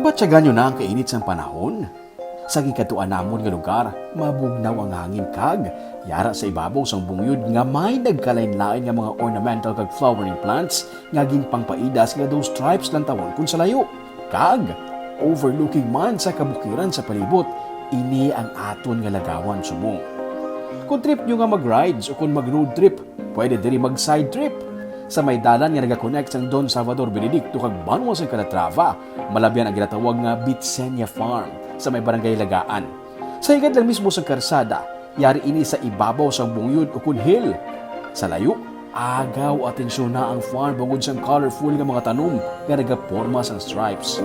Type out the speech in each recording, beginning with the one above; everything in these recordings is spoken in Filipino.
Nabatsagan nyo na ang kainit sa panahon? Sa gikatuan namon nga lugar, mabugnaw ang hangin kag. Yara sa ibabaw sang bungyod nga may nagkalain-lain nga mga ornamental kag flowering plants nga ginpangpaidas nga those stripes lang tawon kun sa layo. Kag, overlooking man sa kabukiran sa palibot, ini ang aton nga lagawan sumo. Kung trip nyo nga mag-rides o kung mag-road trip, pwede diri mag-side trip. Sa may dalan nga nag-connect sang Don Salvador Benedicto kag Banwa sa Calatrava, malabyan ang ginatawag nga Bitsenia Farm sa may barangay Lagaan. Sa higad lang mismo sa karsada, yari ini sa ibabaw sang bungyod o kun hill. Sa layo, agaw atensyon na ang farm bangod sang colorful nga mga tanom nga nagaporma sang stripes.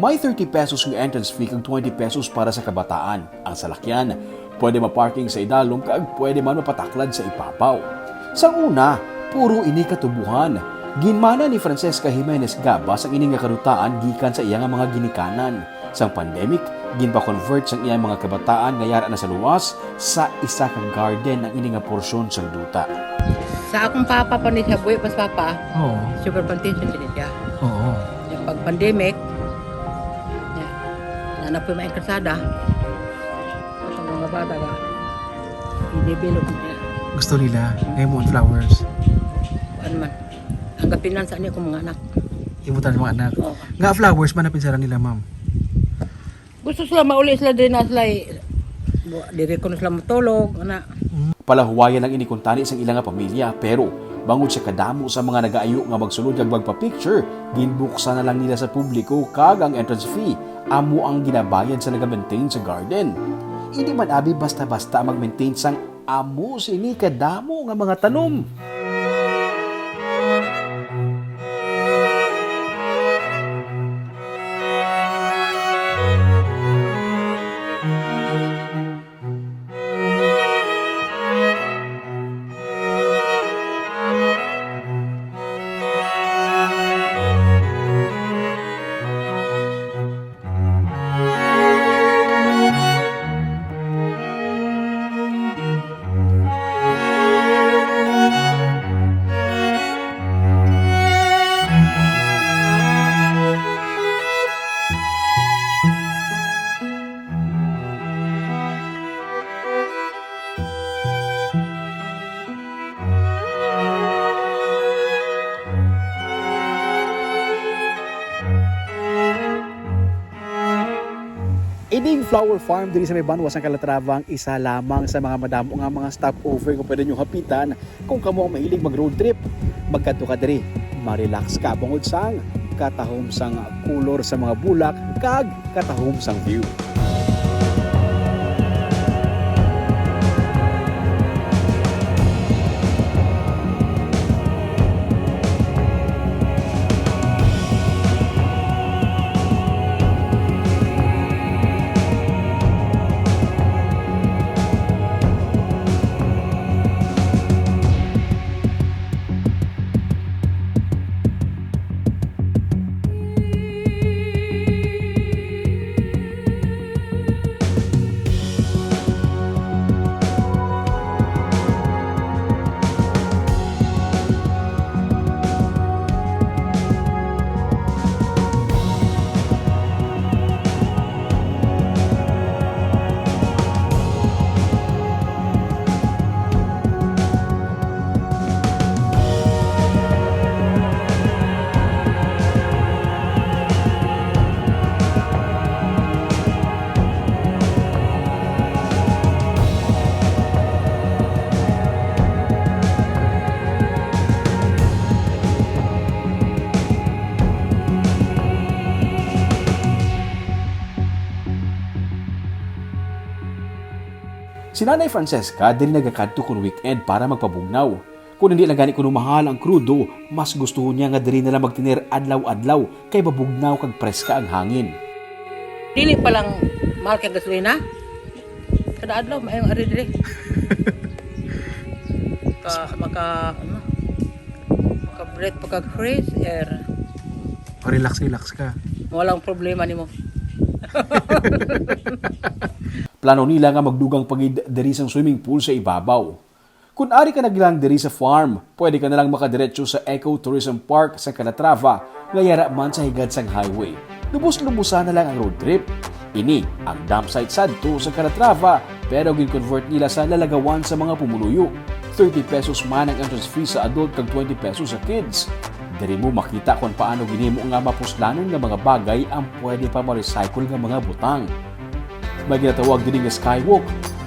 May 30 pesos ng entrance fee kag 20 pesos para sa kabataan. Ang salakyan, pwede maparking sa idalom kag pwede man mapataklad sa ipapaw. Sa una, puro ini katubuhan. Ginmana ni Francesca Jimenez Gabas ang ining nga karutaan gikan sa iyang mga ginikanan. Sang pandemic, ginpa-convert sang iyang mga kabataan nga yara na sa luwas sa isa kang garden ang ining nga porsyon sang duta. Sa akong papa pa ni siya, buhay pas papa, Oo. sugar plantation din siya. Oo. Yung pag-pandemic, nanap po may kalsada. At ang mga bata ba, i-develop niya. Gusto nila, lemon flowers. Ano man, ang gapinan sa niya kong mga anak. Ibutan ng mga anak. Oo. Nga flowers, manapinsaran nila, ma'am. Gusto sila mauli sila din na sila, dire ko na sila matulog, anak. Palahuwayan ang inikuntani sa ilang nga pamilya pero bangod sa kadamo sa mga nagaayo nga magsulod kag magpa-picture, ginbuksan na lang nila sa publiko kag ang entrance fee amo ang ginabayad sa naga-maintain sa garden. Hindi man abi basta-basta mag-maintain sang amo sini kadamo nga mga tanom. Ining flower farm diri sa may Banwa sa Calatrava ang isa lamang sa mga madamo nga mga stopover kung pwede nyo hapitan kung kamo ang mahilig mag road trip. Magkadto ka diri, ma-relax ka bangod sang katahom sang kulor sa mga bulak kag katahom sang view. Si Nanay Francesca dili nagakadto kun weekend para magpabugnaw. Kung hindi lang gani kuno mahal ang krudo, mas gusto niya nga diri na lang magtinir adlaw-adlaw kay babugnaw kag preska ang hangin. Dili pa lang mahal kay gasolina. Kada adlaw maayong ari dire. Maka breath pagka fresh air. Relax ka. Walang problema nimo. Plano nila nga magdugang pagid diri sa swimming pool sa ibabaw. Kung ari ka naglang diri sa farm, pwede ka nalang makadiretso sa Eco Tourism Park sa Calatrava, nga yara man sa higad sang highway. Lubos-lubusan na lang ang road trip. Ini ang dump site sadto sa Calatrava, pero gin-convert nila sa lalagawan sa mga pumuluyo. 30 pesos man ang entrance fee sa adult kag 20 pesos sa kids. Diri mo makita kung paano ginimo nga mapuslanon nga mga bagay ang pwede pa ma-recycle nga mga butang. May ginatawag din nga skywalk,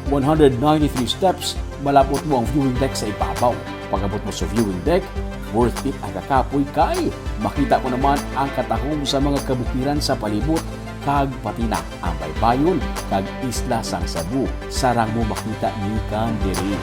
193 steps, malapot mo ang viewing deck sa ibabaw. Pag-abot mo sa viewing deck, worth it ang kakapoy kay. Makita ko naman ang katahong sa mga kabukiran sa palibot, kag pati na ang baybayon, kag isla sang Cebu. Sarang mo makita gikan diri.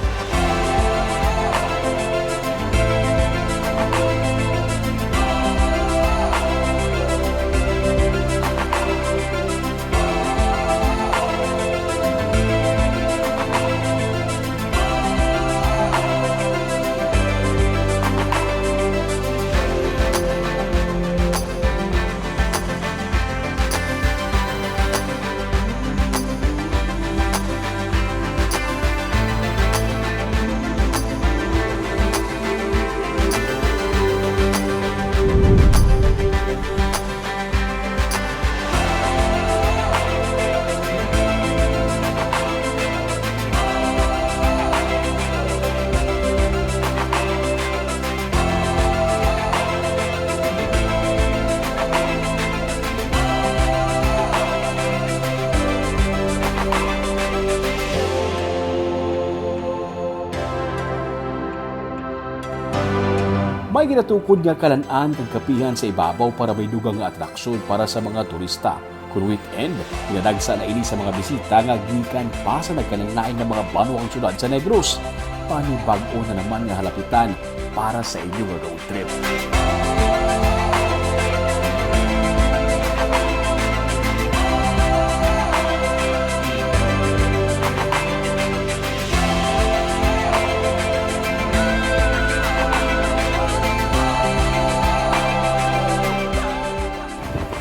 May ginatukod nga kalan-an kag kapihan sa ibabaw para may dugang nga atraksyon para sa mga turista. Kung weekend, pinadagsa na ini sa mga bisita nga gikan pa sa nagkananglain ng mga banwang syudad sa Negros. Panibag-o na naman nga halapitan para sa inyong road trip.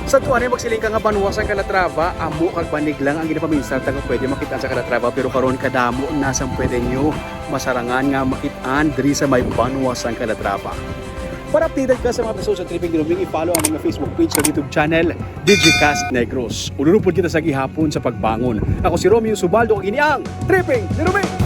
Sa tuwan ay magsiling ka nga banwa sa Calatrava, amo kag banig lang ang ginapaminsan nga pwede makita sa Calatrava, pero karon kadamo nasang pwede nyo masarangan nga makitaan diri sa may banwa sa Calatrava. Para updated ka sa mga episode sa Tripping Diruming, i-follow ang mga Facebook page sa YouTube channel Digicast Negros. Ululupod kita sa gihapon sa pagbangon. Ako si Romeo Subaldo, kag ini ang Tripping Diruming.